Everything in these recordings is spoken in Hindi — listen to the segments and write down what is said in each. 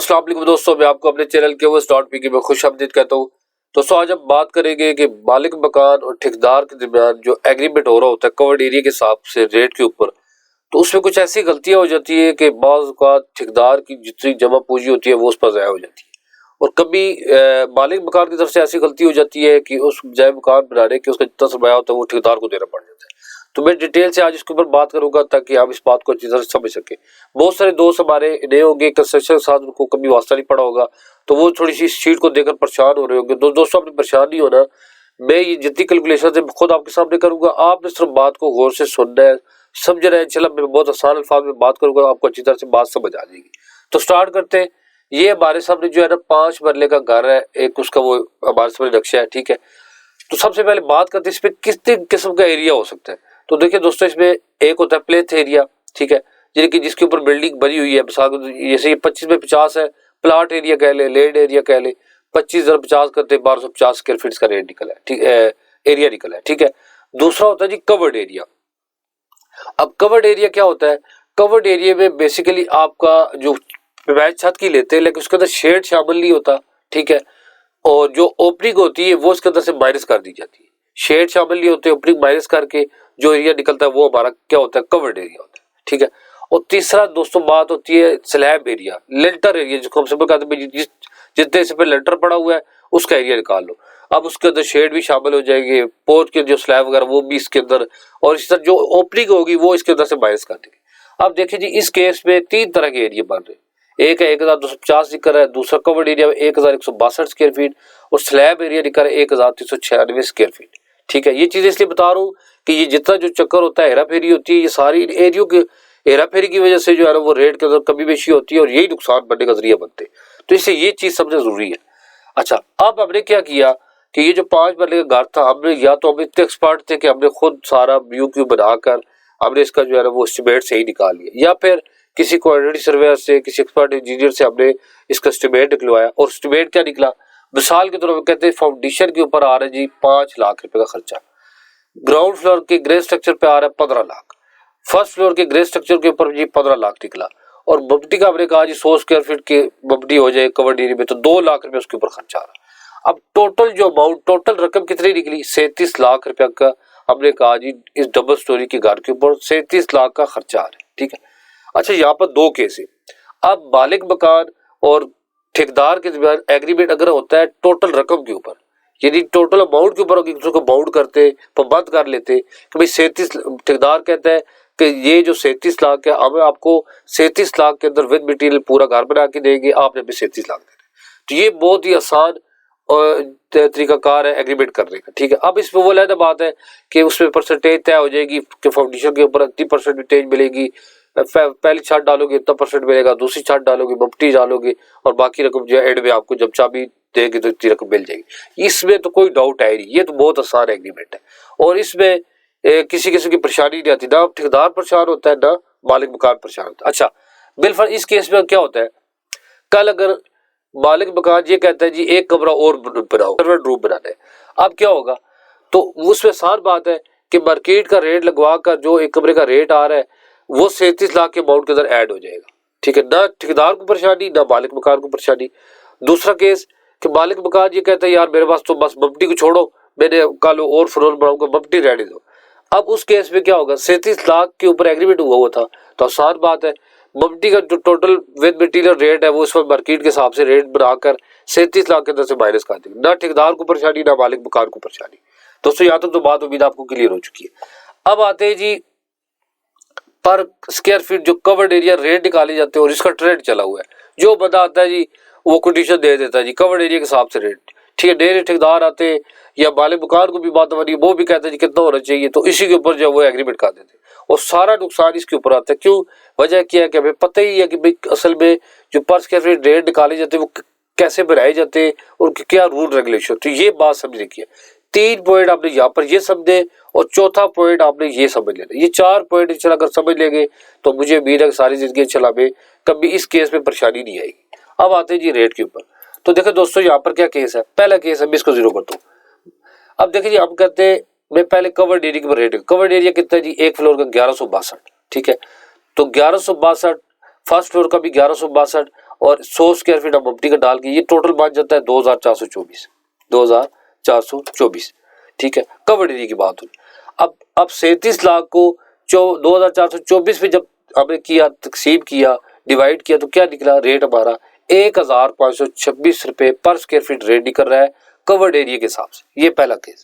अस्सलाम वालेकुम दोस्तों, मैं आपको अपने चैनल के केवस.पी में खुशामदीद कहता हूँ। दोस्तों आज हम बात करेंगे कि मालिक मकान और ठेकेदार के दरमियान जो एग्रीमेंट हो रहा होता है कवर्ड एरिया के हिसाब से रेट के ऊपर, तो उसमें कुछ ऐसी गलतियां हो जाती है कि बाज़ औक़ात ठेकेदार की जितनी जमा पूंजी होती है वो उस पर ज़ाया हो जाती है, और कभी मालिक मकान की तरफ से ऐसी गलती हो जाती है कि उस बजाय मकान बनाने के उसका जितना सरमाया होता है वो ठेकेदार को देना पड़ जाता है। तो मैं डिटेल से आज इसके ऊपर बात करूंगा ताकि आप इस बात को अच्छी तरह समझ सके। बहुत सारे दोस्त हमारे नए होंगे कंस्ट्रक्शन के साथ, उनको कभी वास्ता नहीं पड़ा होगा, तो वो थोड़ी सी शीट को देखकर परेशान हो रहे होंगे। दोस्तों आपने परेशान नहीं होना, मैं ये जितनी कैलकुलेशन है खुद आपके सामने करूंगा, आपने सिर्फ बात को गौर से सुनना है, समझ रहे हैं। चलो मैं बहुत आसान अल्फाज में बात करूंगा, आपको अच्छी तरह से बात समझ आ जाएगी। तो स्टार्ट करते हैं। ये हमारे सामने जो है ना 5 मरले का घर है, एक उसका वो हमारे सामने नक्शा है, ठीक है। तो सबसे पहले बात करते हैं इस पे कितने किस्म का एरिया हो सकता है। तो देखिए दोस्तों, इसमें एक होता है प्लेथ एरिया, ठीक है, यानी कि जिसके ऊपर बिल्डिंग बनी हुई है। जैसे ये 25 में 50 है, प्लाट एरिया कह ले, लैंड एरिया कह ले, 25 × 50 करते 1250 स्क्वायर फीट का रेट निकला है, ठीक है, एरिया निकला है, ठीक है। दूसरा होता है जी कवर्ड एरिया। अब कवर्ड एरिया क्या होता है? कवर्ड एरिया में बेसिकली आपका जो पैमाइश छत की लेते हैं, लेकिन उसके अंदर शेड शामिल नहीं होता, ठीक है, और जो ओपनिंग होती है वो इसके अंदर से माइनस कर दी जाती है। शेड शामिल नहीं होते, ओपनिंग माइनस करके जो एरिया निकलता है वो हमारा क्या होता है? कवर्ड एरिया होता है, ठीक है। और तीसरा दोस्तों बात होती है स्लैब एरिया, लेंटर एरिया, जिसको हम सिंपल कहते हैं जितने से पे लेंटर पड़ा हुआ है उसका एरिया निकाल लो। अब उसके अंदर शेड भी शामिल हो जाएंगे, पोर्च के जो स्लैब वगैरह वो भी इसके अंदर, और इस तरह जो ओपनिंग होगी वो इसके अंदर से माइनस कर देंगे। अब देखिए जी, इस केस में 3 तरह के एरिया बन रहे हैं। एक है 1250 निकल रहा है, दूसरा कवर्ड एरिया में 1162 स्क्वायर फीट, और स्लैब एरिया निकल रहा है 1396 स्क्वायर फीट, ठीक है। ये चीज इसलिए बता रहा हूँ कि ये जितना जो चक्कर होता है, हेरा फेरी होती है, ये सारी एरियो के हेरा फेरी की वजह से जो है ना वो रेट के अंदर कमी बेशी होती है, और यही नुकसान बढ़ने का जरिया बनते हैं। तो इससे ये चीज समझना जरूरी है। अच्छा, अब हमने क्या किया कि ये जो 5 मरले का घर था, हमने या तो हम इतने एक्सपर्ट थे कि हमने खुद सारा व्यू क्यू बनाकर हमने इसका जो है ना वो एस्टिमेट सही निकाल लिया, या फिर किसी क्वांटिटी सर्वेयर से, किसी एक्सपर्ट इंजीनियर से हमने इसका एस्टिमेट निकलवाया। और एस्टिमेट क्या निकला? मिसाल के तौर पर कहते हैं फाउंडेशन के ऊपर आ रहा है जी 5 लाख रुपए का खर्चा, ग्राउंड फ्लोर के ग्रे स्ट्रक्चर पे आ रहा है 15 लाख, फर्स्ट फ्लोर के ग्रे स्ट्रक्चर के ऊपर जी 15 लाख निकला, और बमटी का हमने कहा जी 100 स्क्वायर फीट की बमटी हो जाए कवर्ड एरिया में, तो 2 लाख रुपए उसके ऊपर खर्चा आ रहा। अब टोटल जो अमाउंट, टोटल रकम कितनी निकली? 37 लाख रुपया का हमने कहा जी इस डबल स्टोरी के घर के ऊपर 37 लाख का खर्चा आ रहा है, ठीक है। अच्छा, यहाँ पर 2 केस है। अब मालिक मकान और ठेकेदार के दरमियान एग्रीमेंट अगर होता है टोटल रकम के ऊपर, यानी टोटल अमाउंट के ऊपर एक दूसरे को बाउंड करते, बंद कर लेते कि भाई 37, ठेकेदार कहता है कि ये जो 37 लाख है, हमें आपको 37 लाख के अंदर विद मटेरियल पूरा घर बना के देंगे, आपने भी 37 लाख देना। तो ये बहुत ही आसान तरीकाकार है एग्रीमेंट करने का, ठीक है। अब इसमें वो अलग बात है कि उसमें परसेंटेज तय हो जाएगी कि फाउंडेशन के ऊपर इतनी परसेंटेज मिलेगी, पहली छत डालोगे इतना परसेंट मिलेगा, दूसरी छत डालोगे, बमटी डालोगे, और बाकी रकम जो है एंड में आपको जब चाबी देगी तो इतनी रकम मिल जाएगी। इसमें तो कोई डाउट है नहीं, ये तो बहुत आसान एग्रीमेंट है, और इसमें किसी किस्म की परेशानी नहीं आती, ना ठेकेदार परेशान होता है ना मालिक मकान परेशान होता है। अच्छा, बिलफर इस केस में क्या होता है, कल अगर मालिक मकान ये कहता है जी एक कमरा और बनाओ, रूम बनाना है, अब क्या होगा? तो उसमें आसान बात है कि मार्केट का रेट लगवा कर जो एक कमरे का रेट आ रहा है वो 37 लाख के अमाउंट के अंदर ऐड हो जाएगा, ठीक है। ना ठेकेदार को परेशानी, ना मालिक मकान को परेशानी। दूसरा केस कि मालिक मकान ये कहता है यार मेरे पास तो बस बमटी को छोड़ो, मैंने कल और फ्लोर बनाऊंगा, बमटी रहने दो। अब उस केस में क्या होगा? 37 लाख के ऊपर एग्रीमेंट हुआ था, तो आसान बात है, बमटी का जो टोटल विद मटेरियल रेट है वो इस वक्त मार्केट के हिसाब से रेट बनाकर 37 लाख के अंदर से माइनस कर देंगे। ना ठेकेदार को परेशानी, ना मालिक मकान को परेशानी। दोस्तों यहाँ तक तो बात उम्मीद आपको क्लियर हो चुकी है। अब आते हैं जी पर स्क्वायर फीट जो कवर्ड एरिया रेट निकाले जाते हैं, और इसका ट्रेंड चला हुआ है। जो बंदा आता है जी वो कोटेशन दे देता है जी कवर्ड एरिया के हिसाब से रेट, ठीक है। डेरे ठेकेदार आते हैं या मालिक मकान को भी बात बनी, वो भी कहते हैं जी कितना होना चाहिए, तो इसी के ऊपर जो वो एग्रीमेंट कर देते हैं, और सारा नुकसान इसके ऊपर आता है। क्यों? वजह क्या है कि हमें पता ही है कि भाई असल में जो पर स्क्वायर फीट रेट निकाले जाते हैं वो कैसे बनाए जाते हैं और क्या रूल रेगुलेशन। तो ये बात समझने की है। 3 पॉइंट आपने यहाँ पर ये समझे, और चौथा पॉइंट आपने ये समझ लेना। ये 4 पॉइंट इंशाल्लाह अगर समझ लेंगे तो मुझे उम्मीद है कि सारी जिंदगी इंशाल्लाह में कभी इस केस में परेशानी नहीं आएगी। अब आते हैं जी रेट के ऊपर। तो देखो दोस्तों, यहाँ पर क्या केस है? पहला केस है, मैं इसको 0 करता हूँ। अब देखिए जी, हम कहते हैं मैं पहले कवर्ड एरिया के रेट, कवर्ड एरिया कितना है जी? एक फ्लोर का 1162, ठीक है। तो 1162, फर्स्ट फ्लोर का भी 1162, और 100 स्क्वायर फीट आप मल्टी का डाल के ये टोटल बन जाता है 2424। ठीक है, कवर्ड एरिया की बात हुई। अब 37 लाख को 2424 पे जब हमने किया, तकसीम किया, डिवाइड किया, तो क्या निकला रेट हमारा 1526 रुपए पर स्क्वायर फीट रेट निकल रहा है कवर्ड एरिया के हिसाब से। ये पहला केस।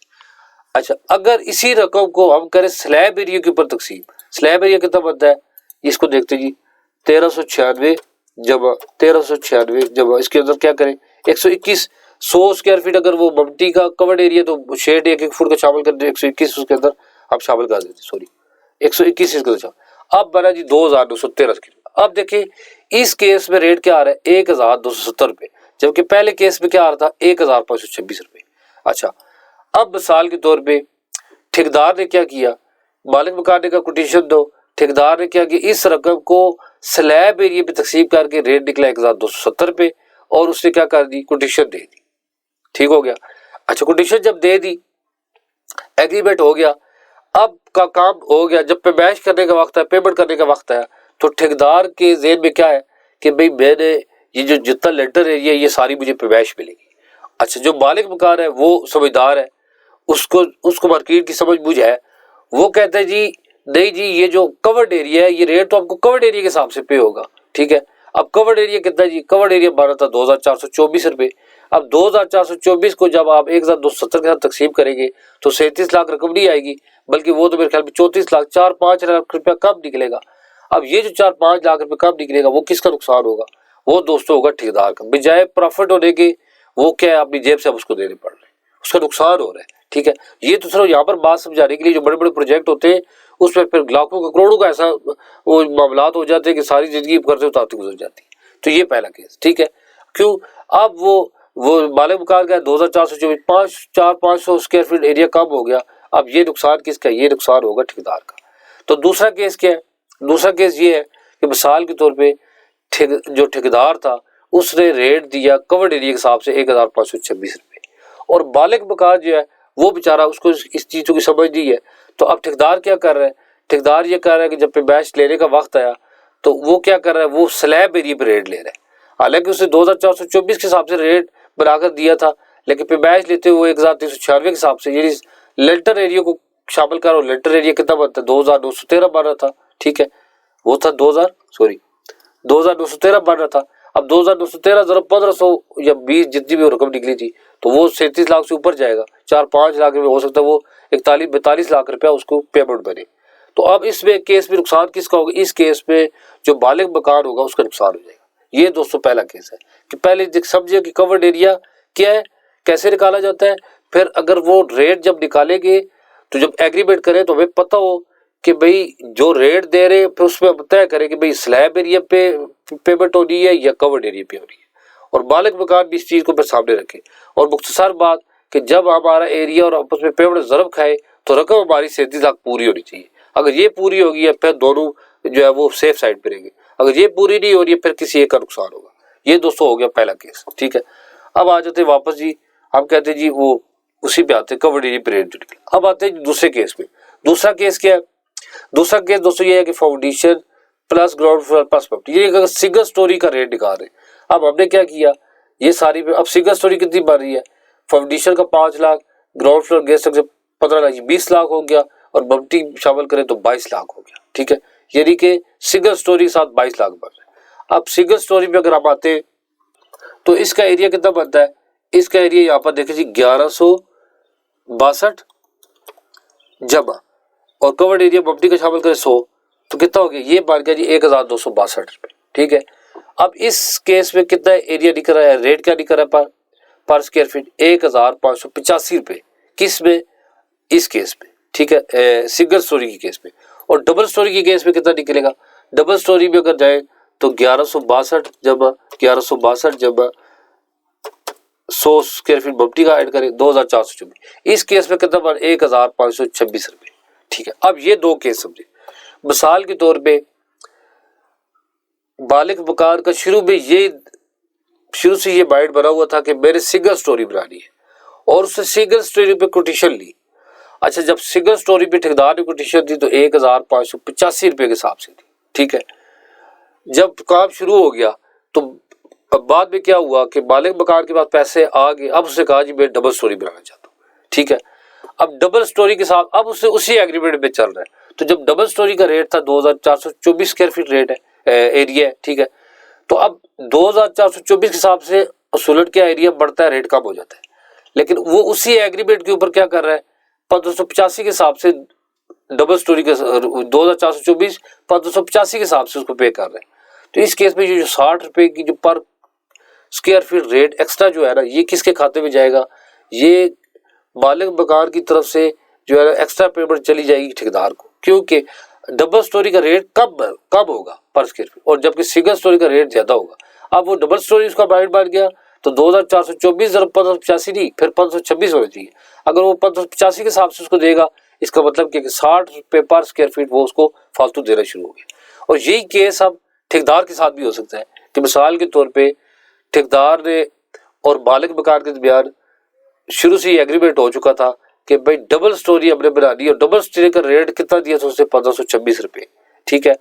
अच्छा, अगर इसी रकम को हम करें स्लैब एरिया के ऊपर तकसीम, स्लैब एरिया कितना बनता है, इसको देखते जी 1396 जब इसके अंदर क्या करें 121 100 स्क्वायर फीट अगर वो मल्टी का कवर्ड एरिया तो शेड 1 फुट का शामिल कर दे 121 उसके अंदर आप शामिल कर देते, सॉरी 121 इसके अंदर। अब बना जी 2213 की। अब देखिए इस केस में रेट क्या आ रहा है 1270 रुपए, जबकि पहले केस में क्या आ रहा था 1526 रुपए। अच्छा, अब मिसाल के तौर पे ठेकेदार ने क्या किया, मालिक मकान ने का कोटेशन दो, ठेकेदार ने क्या किया इस रकम को स्लैब एरिया पे तकसीम करके रेट निकला 1270 रुपए और उसने क्या कर दी कोटेशन दे दी। ठीक हो गया। अच्छा, कोटेशन जब दे दी एग्रीमेंट हो गया, अब का काम हो गया, जब पेमेंट करने का वक्त है, पेमेंट करने का वक्त है, तो ठेकेदार के जेब में क्या है कि भाई मैंने ये जो जितना लेटर एरिया ये सारी मुझे पेमेंट मिलेगी। अच्छा, जो मालिक मकान है वो समझदार है, उसको मार्केट की समझ बुझ है, वो कहते हैं जी नहीं जी ये जो कवर्ड एरिया है ये रेट तो आपको कवर्ड एरिया के हिसाब से पे होगा। ठीक है, अब कवर्ड एरिया कितना जी, कवर्ड एरिया बना था 2424 रुपए। अब 2424 को जब आप 1270 के साथ तकसीम करेंगे तो 37 लाख रकम नहीं आएगी, बल्कि वो तो मेरे ख्याल में 34 लाख 4-5 लाख रुपया कम निकलेगा। अब ये जो 4-5 लाख रुपए कम निकलेगा वो किसका नुकसान होगा, वो दोस्तों होगा ठेकेदार का। बजाय प्रॉफिट होने के वो क्या है अपनी जेब से अब उसको देने पड़ रहे हैं, उसका नुकसान हो रहा है। ठीक है, ये तो सिर्फ यहाँ पर बात समझाने के लिए जो बड़े बड़े प्रोजेक्ट होते हैं उसमें फिर लाखों का करोड़ों का ऐसा वो मामलात हो जाते हैं कि सारी जिंदगी कर्जे उतारती गुजर जाती है। तो ये पहला केस। ठीक है, क्यों, अब वो मालिक मकान का 2424 400-500 स्क्वायर फीट एरिया कम हो गया। अब ये नुकसान किसका, ये नुकसान होगा ठेकेदार का। तो दूसरा केस क्या है, दूसरा केस ये है कि मिसाल के तौर पे जो ठेकेदार था उसने रेट दिया कवर्ड एरिया के हिसाब से 1526 रुपए, और मालिक मकान जो है वो बेचारा उसको इस चीज़ों की समझ नहीं है। तो अब ठेकेदार क्या कर रहा है, ठेकेदार ये कर रहा है कि जब पे बैच लेने का वक्त आया तो वो क्या कर रहा है, वो स्लैब एरिया पे रेट ले रहा है। हालांकि उसने 2424 के हिसाब से रेट बनाकर दिया था, लेकिन पे बैच लेते हुए 1396 के हिसाब से ये लेंटर एरिया को शामिल करो। लेंटर एरिया कितना बनता है 2913 बन रहा था। ठीक है, वो था 2913 बन रहा था। अब 2913 जरा 1500 या 20 जितनी भी रकम निकली थी तो वो 37 लाख से ऊपर जाएगा, 4-5 लाख रुपए हो सकता है वो 41-42 लाख रुपया उसको पेमेंट बने। तो अब इसमें केस में नुकसान किसका होगा, इस केस में जो मालिक मकान होगा उसका नुकसान हो जाएगा। ये दोस्तों पहला केस है कि पहले समझिए कि कवर्ड एरिया क्या है, कैसे निकाला जाता है, फिर अगर वो रेट जब निकालेंगे तो जब एग्रीमेंट करें तो हमें पता हो कि भाई जो रेट दे रहे फिर उसमें तय करें कि भाई स्लैब एरिया पे पेमेंट हो रही है या कवर्ड एरिया पे हो रही है, और मालिक मकान भी इस चीज़ को फिर सामने रखे। और मुख्तसर बात कि जब हमारा एरिया और आपस में पेमेंट ज़रब खाए तो रकम हमारी 37 लाख पूरी होनी चाहिए। अगर ये पूरी होगी है फिर दोनों जो है वो सेफ साइड पे रहेंगे, अगर ये पूरी नहीं हो रही है फिर किसी एक का नुकसान होगा। ये दोस्तों हो गया पहला केस। ठीक है, अब आ जाते वापस जी, हम कहते हैं जी वो उसी पे आते कवर्ड एरिया पे रेट। अब आते हैं दूसरे केस पे। दूसरा केस क्या है, दूसरा केस दोस्तों ये है कि foundation plus ground floor plus property, ये अगर सिंगल स्टोरी का रेट निकाल रहे। अब हमने क्या किया, ये सारी अब सिंगल स्टोरी कितनी बन रही है, फाउंडेशन का 5 लाख, ग्राउंड फ्लोर गेस्ट से 15 लाख, 20 लाख हो गया, और मल्टी शामिल करें तो 22 लाख हो गया। ठीक है, यानी कि सिंगल स्टोरी के साथ 22 लाख बन रहे हैं। अब सिंगल स्टोरी में अगर हम आते हैं तो इसका एरिया कितना बनता है, इसका एरिया यहाँ पर देखे जी 1162 जमा, और कवर्ड एरिया मल्टी का शामिल करें 100 तो कितना हो गया, ये बन गया जी 1262 रुपये। ठीक है, अब इस केस में कितना एरिया निकल रहा है, रेट क्या निकल रहा है पर स्क्वायर फीट 1585 रुपये। किस में, इस केस में। ठीक है, सिंगल स्टोरी की केस में। और डबल स्टोरी की केस में कितना निकलेगा, डबल स्टोरी में अगर जाए तो 1162 जमा 100 स्क्वायर फीट मल्टी का ऐड करें 2424। इस केस में कितना बन 1526 रुपये। ठीक है, अब ये दो केस समझे। मिसाल के तौर पे मालिक मकान का शुरू से ये माइंड बना हुआ था कि मेरे सिंगल स्टोरी बनानी है, और उससे सिंगल स्टोरी पे कोटेशन ली। अच्छा, जब सिंगल स्टोरी पे ठेकेदार ने कोटेशन दी तो 1585 रुपये के हिसाब से थी। ठीक है, जब काम शुरू हो गया तो अब बाद में क्या हुआ कि मालिक मकान के पास पैसे आ गए, अब उसने कहा जी मैं डबल स्टोरी बनाना चाहता हूँ, ठीक है। अब डबल स्टोरी के साथ अब उससे उसी एग्रीमेंट पे चल रहा है। तो जब डबल स्टोरी का रेट था 2424 स्क्वायर फीट रेट है, एरिया है, ठीक है। तो अब 2424 के हिसाब से सुलट के एरिया बढ़ता है, रेट कम हो जाता है। लेकिन वो उसी एग्रीमेंट के ऊपर क्या कर रहा है, 1585 के हिसाब से डबल स्टोरी के 2424 1585 के हिसाब से उसको पे कर रहे हैं। तो इस केस में जो 60 रुपए की जो पर स्क्वायर फीट रेट एक्स्ट्रा जो है ना, ये किसके खाते में जाएगा, ये मालिक मकान की तरफ से जो है एक्स्ट्रा पेमेंट चली जाएगी ठेकेदार को, क्योंकि डबल स्टोरी का रेट कब होगा पर स्क्वायर फीट, और जबकि सिंगल स्टोरी का रेट ज्यादा होगा। अब वो डबल स्टोरी उसका बाइट बढ़ गया तो 2424 1585 नहीं, फिर 526 होना चाहिए। अगर वो 585 के हिसाब से उसको देगा, इसका मतलब कि 60 रुपए पर स्क्वायर फीट वो उसको फालतू देना शुरू हो गया। और यही केस अब ठेकेदार के साथ भी हो सकता है कि मिसाल के तौर पे ठेकेदार ने और मालिक मकान के दरमियान शुरू से ही एग्रीमेंट हो चुका था कि भाई डबल स्टोरी हमने बनानी है, और डबल स्टोरी का रेट कितना दिया था उससे 1526 रुपए, ठीक है।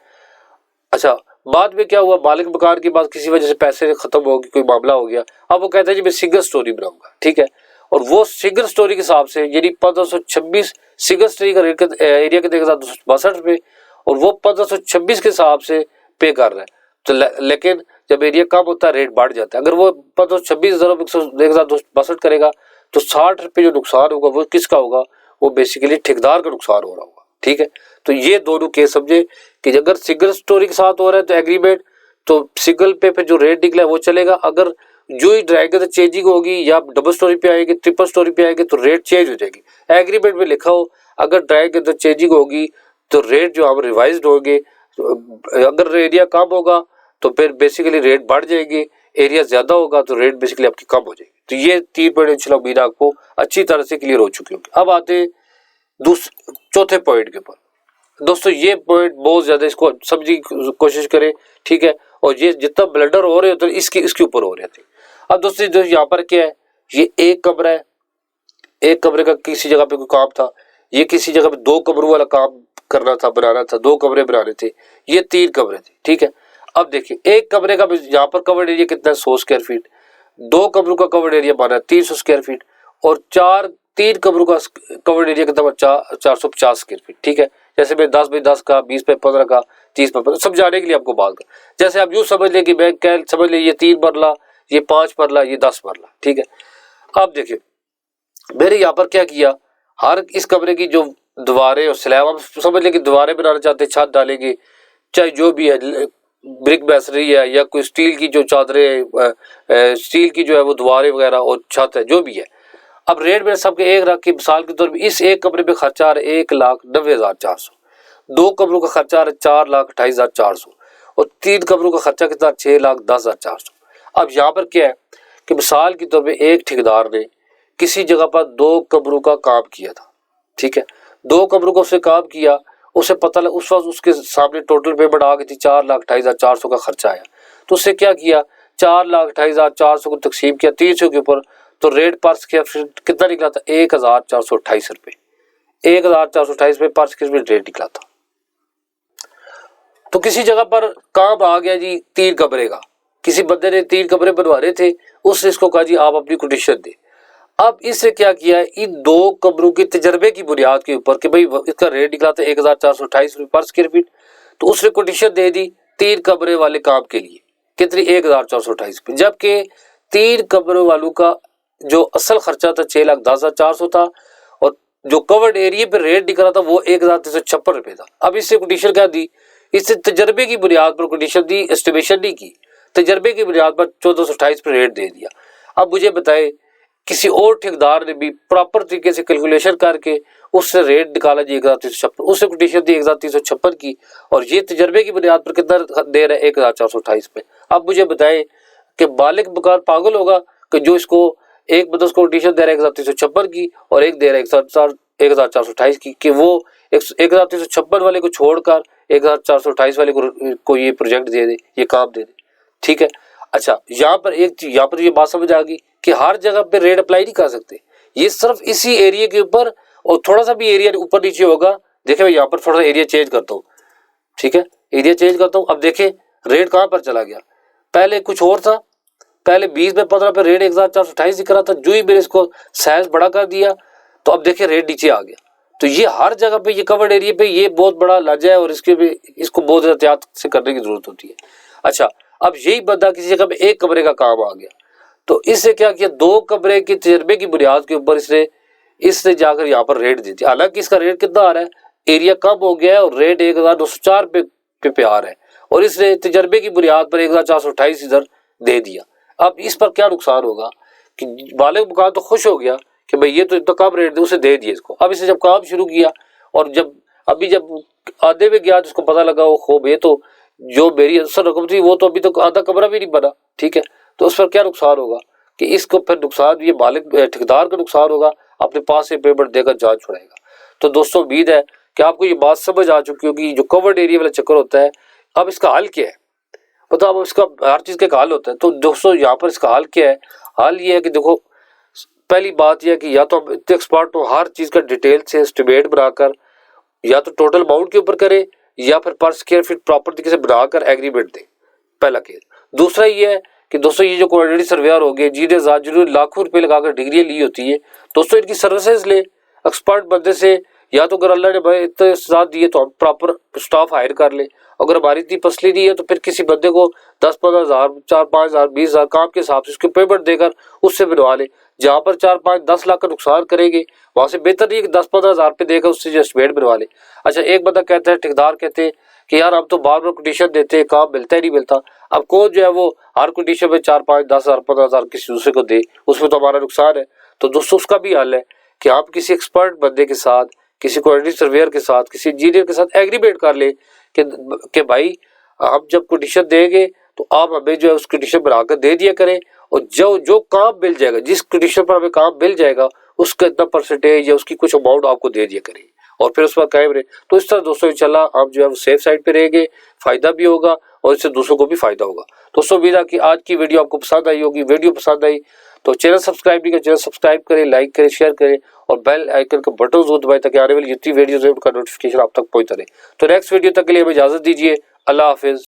अच्छा, बाद में क्या हुआ, मालिक मकान के पास किसी वजह से पैसे खत्म हो गए, कोई मामला हो गया, अब वो कहता है जी मैं सिंगल स्टोरी बनाऊंगा, ठीक है। और वो सिंगल स्टोरी के हिसाब से यानी 1526 सिंगल स्टोरी का रेट एरिया के देगा 262 रुपए, और वो 1526 के हिसाब से पे कर रहा है। तो लेकिन जब एरिया कम होता है रेट बढ़ जाता है। अगर वो 1526,162 करेगा तो 60 रुपए जो नुकसान होगा वो किसका होगा, वो बेसिकली ठेकेदार का नुकसान हो रहा होगा, ठीक है। तो ये दोनों केस समझे कि अगर सिंगल स्टोरी के साथ हो रहा है तो एग्रीमेंट, तो सिंगल पे जो रेट निकला है वो चलेगा। अगर जो ही ड्राइंग तो चेंजिंग होगी या डबल स्टोरी पे आएगी, ट्रिपल स्टोरी पे आएगी तो रेट चेंज हो जाएगी। एग्रीमेंट में लिखा हो अगर ड्राइंग तो चेंजिंग होगी तो रेट जो हम रिवाइज होंगे, अगर एरिया कम होगा तो फिर बेसिकली रेट बढ़ जाएगी, एरिया ज्यादा होगा तो रेट बेसिकली आपकी कम हो जाएगी। तो ये 3 पॉइंट इंशाल्लाह उम्मीद आपको अच्छी तरह से क्लियर हो चुके होंगे। अब आते हैं चौथे पॉइंट के ऊपर। दोस्तों ये पॉइंट बहुत ज्यादा इसको समझने की कोशिश करें, ठीक है। और ये जितना ब्लडर हो रहे होते इसके ऊपर हो रहे थे। अब दोस्तों जो यहाँ पर क्या है, ये एक कमरा है, एक कमरे का किसी जगह पे कोई काम था, ये किसी जगह पे 2 कमरों वाला काम करना था, बनाना था, 2 कमरे बनाने थे, ये 3 कमरे थे, ठीक है। अब देखिए एक कमरे का यहाँ पर कवर्ड एरिया कितना है 100 स्क्वायर फीट, 2 कमरों का कवर्ड एरिया बना है 300 स्क्वायर फीट, और 3 कमरों का कवर्ड एरिया कितना 450 स्क्वायर फीट, ठीक है। जैसे मैं 10 बाई 10 का, 20 बाई 15 का, 30 बाई 15 समझाने के लिए आपको बात कर, जैसे आप यूँ समझ लें कि मैं क्या समझ ले, ये 3 मरला, ये 5 मरला, ये 10 मरला, ठीक है। अब देखिए मैंने यहाँ पर क्या किया, हर इस कमरे की जो दीवारें और स्लैब, हम समझ लें कि दीवारें बनाना चाहते हैं, छत डालेंगे, चाहे जो भी है ब्रिक मैसरी है या कोई स्टील की जो चादरें, स्टील की जो है वो दीवारें वगैरह और छत है, जो भी है। अब रेट में सबके एक रख के मिसाल के तौर पर इस एक कमरे पे खर्चा आ रहा है 1,90,400, 2 कमरों का खर्चा आ रहा है 4,28,400, और 3 कमरों का खर्चा कितना 6,10,400। अब यहाँ पर क्या है कि मिसाल के तौर पर एक ठेकेदार ने किसी जगह पर 2 कमरों का काम किया था, ठीक है। 2 कमरों का उसने काम किया, उसे पता लगा उस वक्त उसके सामने टोटल पेमेंट आ गई थी 4,28,400 का खर्चा आया। तो उससे क्या किया, 4,28,400 को तकसीम किया 300 के ऊपर, तो रेट पर स्क्वायर फीट कितना निकला था 1,428 रुपए, 1,428 रुपए पर स्क्वायर फीट रेट निकला था। तो किसी जगह पर काम आ गया जी 3 कमरे का, किसी बंदे ने 3 कमरे बनवाने थे, उसने इसको कहा जी आप अपनी कोटेशन दे। अब इससे क्या किया है, इन 2 कमरों के तजर्बे की बुनियाद के ऊपर कि भाई इसका रेट निकला था 1,428 रुपये पर स्क्वायर फीट, तो उसने कोटेशन दे दी 3 कमरे वाले काम के लिए कितनी 1,428 रुपये, जबकि 3 कमरों वालों का जो असल खर्चा था 6,10,400 था, और जो कवर्ड एरिया पे रेट निकला था वो 1,356 रुपये था। अब इससे कोटेशन क्या दी, इससे तजर्बे की बुनियाद पर कोटेशन दी, एस्टिमेशन नहीं की, तजर्बे की बुनियाद पर 1,428 पर रेट दे दिया। अब मुझे बताए किसी और ठेकेदार ने भी प्रॉपर तरीके से कैलकुलेशन करके उससे रेट निकाला जी 1,356, उससे कोटेशन दी 1,356 की, और ये तजर्बे की बुनियाद पर कितना दे रहा है 1,428 पे। अब मुझे बताएं कि मालिक मकान पागल होगा कि जो इसको एक बंदा उसको कोटेशन दे रहा है 1,356 की और एक दे रहा है 1,428 की, कि वो 1,356 वाले को छोड़कर 1,428 वाले को ये प्रोजेक्ट दे दे, ये काम दे दे, ठीक है। अच्छा, यहाँ पर ये बात समझ आ गई कि हर जगह पे रेट अप्लाई नहीं कर सकते, ये सिर्फ इसी एरिया के ऊपर, और थोड़ा सा भी एरिया ऊपर नीचे होगा। देखे मैं यहाँ पर थोड़ा सा एरिया चेंज करता हूँ, ठीक है, एरिया चेंज करता हूँ। अब देखे रेट कहाँ पर चला गया, पहले कुछ और था, पहले 20 में 15 पे रेट 1428 दिख रहा था, जो ही मैंने इसको साइज बड़ा कर दिया तो अब देखिए रेट नीचे आ गया। तो ये हर जगह पे ये कवर्ड एरिया पे ये बहुत बड़ा लाजा है और इसके भी इसको बहुत एहतियात से करने की जरूरत होती है। अच्छा, अब यही बंदा किसी जगह पे एक कमरे का काम आ गया तो इससे क्या किया, 2 कमरे के तजर्बे की बुनियाद के ऊपर इसने जाकर यहाँ पर रेट दी थी। हालांकि इसका रेट कितना आ रहा है, एरिया कम हो गया है और रेट 1204 पे आ रहा है और इसने तजर्बे की बुनियाद पर 1428 इधर दे दिया। अब इस पर क्या नुकसान होगा कि मालिक मकान तो खुश हो गया कि भाई ये तो इतना कम रेट दे, उसे दे दिया इसको। अब इसने जब काम शुरू किया और जब आधे में गया तो उसको पता लगा वो खूब ये तो जो मेरी असल रकम थी वो तो अभी तक आधा कमरा भी नहीं बना, ठीक है। तो उस पर क्या नुकसान होगा कि इसको फिर नुकसान ये मालिक ठेकेदार का नुकसान होगा, अपने पास से पेमेंट देकर जान छुड़ाएगा। तो दोस्तों उम्मीद है कि आपको ये बात समझ आ चुकी होगी, जो कवर्ड एरिया वाला चक्कर होता है। अब इसका हल क्या है, पता अब इसका हर चीज़ का हल होता है। तो दोस्तों यहाँ पर इसका हल क्या है, हल ये है कि देखो पहली बात यह है कि या तो हम इतने एक्सपर्ट हो हर चीज़ का डिटेल से एस्टिमेट बनाकर या तो टोटल अमाउंट के ऊपर करें या फिर पर स्क्वायर फीट प्रॉपर तरीके से बनाकर एग्रीमेंट दें, पहला केस। दूसरा ये है कि दोस्तों ये जो क्वांटिटी सर्वेयर हो गए जिन्हें लाखों रुपए लगाकर डिग्रियाँ ली होती है, दोस्तों इनकी सर्विसेज ले एक्सपर्ट बंदे से, या तो अगर अल्लाह ने भाई इतने साथ दिए तो हम प्रॉपर स्टाफ हायर कर ले। अगर हमारी इतनी पसली नहीं है तो फिर किसी बंदे को 10-15 हज़ार 4-5 हज़ार 20 हज़ार काम के हिसाब से उसकी पेमेंट देकर उससे बनवा ले। जहाँ पर 4-5-10 लाख का नुकसान करेंगे वहाँ से बेहतर नहीं है कि 10-15 हज़ार पे देकर उससे जो एस्टिमेट बनवा ले। अच्छा, एक बंदा कहता है, ठेकेदार कहते हैं कि यार हम तो बार बार कोटेशन देते हैं, काम मिलता ही नहीं मिलता। अब कौन जो है वो हर कोटेशन में 4-5-10 हज़ार 15 हज़ार किसी दूसरे को दे, उसमें तो हमारा नुकसान है। तो दोस्तों उसका भी हल है कि आप किसी एक्सपर्ट बंदे के साथ, किसी क्वांटिटी सर्वेयर के साथ, किसी इंजीनियर के साथ एग्रीमेंट कर ले कि भाई आप जब कोटेशन देंगे तो आप हमें जो है उस कोटेशन बनाकर दे दिया करें और जो काम मिल जाएगा, जिस कोटेशन पर हमें काम मिल जाएगा उसका इतना परसेंटेज या उसकी कुछ अमाउंट आपको दे दिया करें और फिर उस पर कायम रहे। तो इस तरह दोस्तों इंशाल्लाह आप जो है वो सेफ साइड पे रहेंगे, फायदा भी होगा और इससे दूसरों को भी फायदा होगा। दोस्तों उम्मीद है कि आज की वीडियो आपको पसंद आई होगी। वीडियो पसंद आई तो चैनल सब्सक्राइब नहीं किया, चैनल सब्सक्राइब करें, लाइक करें, शेयर करें और बेल आइकन का बटन जरूर दबाएं ताकि आने वाली जितनी वीडियो है उनका नोटिफिकेशन आप तक पहुंचता रहे। तो नेक्स्ट वीडियो तक के लिए हमें इजाजत दीजिए। अल्लाह हाफिज।